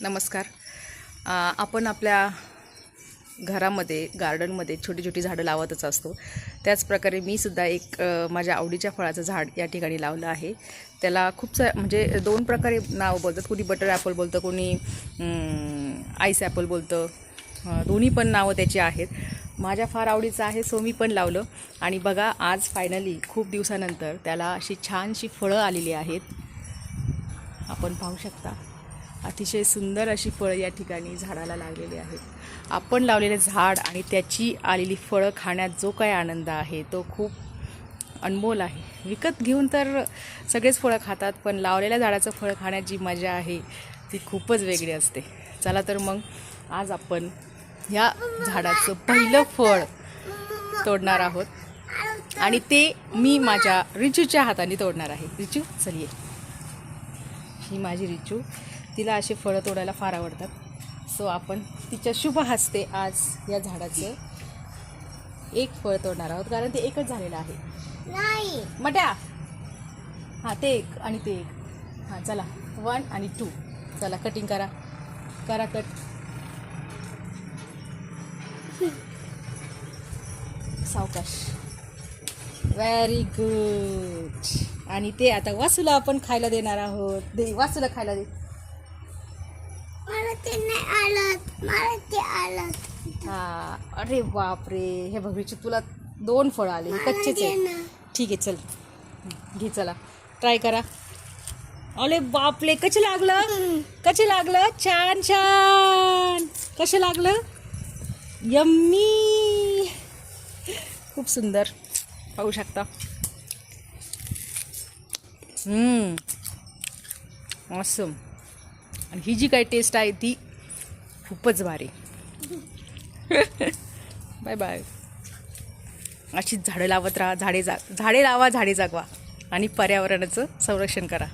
नमस्कार. आपण आपल्या घरामध्ये गार्डनमध्ये छोटी छोटी झाडं लावतच असतो. त्याचप्रकारे मी सुद्धा एक माझ्या आवडीच्या फळाचं झाड या ठिकाणी लावलं आहे. त्याला खूप म्हणजे दोन प्रकारे नाव बोलतात. कोणी बटर ॲपल बोलतं, कोणी आईस ॲपल बोलतं. दोन्ही पण नावं त्याची आहेत. माझ्या फार आवडीचं आहे, सो मी पण लावलं. आणि बघा, आज फायनली खूप दिवसानंतर त्याला अशी छानशी फळं आलेली आहेत. आपण पाहू शकता, अतिशय सुंदर अशी फळं या ठिकाणी झाडाला लागलेली आहेत. आपण लावलेले झाड आणि त्याची आलेली फळं खाण्यात जो काही आनंद आहे तो खूप अनमोल आहे. विकत घेऊन तर सगळेच फळं खातात, पण लावलेल्या झाडाचं फळ खाण्यात जी मजा आहे ती खूपच वेगळी असते. चला तर मग आज आपण ह्या झाडाचं पहिलं फळ तोडणार आहोत आणि ते मी माझ्या रिचूच्या हाताने तोडणार आहे. रिचू, चल ये. ही माझी रिचू, तिला असे फळं तोडायला फार आवडतात. सो आपण तिच्या शुभ हस्ते आज या झाडाचं एक फळ तोडणार आहोत, कारण ते एकच झालेलं आहे. नाही मट्या, हां ते एक आणि ते एक. हां चला, 1 आणि 2. चला कटिंग करा, करा कट. सावकाश. Very good. आणि ते आता वासूला आपण खायला देणार आहोत. दे वासूला खायला दे. मला ते नाही आलं, मला ते आलं. हा, अरे बापरे, हे बघीची तुला 2 फळं आले, कच्चेच आहे. ठीक आहे, चल घे, चला ट्राय करा. अरे बापले, कसे लागलं, कसे लागलं, छान छान, कसं लागलं, यम्मी, खूप सुंदर, पाहू शकता. ऑसम. आणि ही जी काही टेस्ट आहे ती खूपच भारी. Bye bye. अशीच झाडं लावत राहा, झाडे लावा, झाडे जगवा आणि पर्यावरणाचं संरक्षण करा.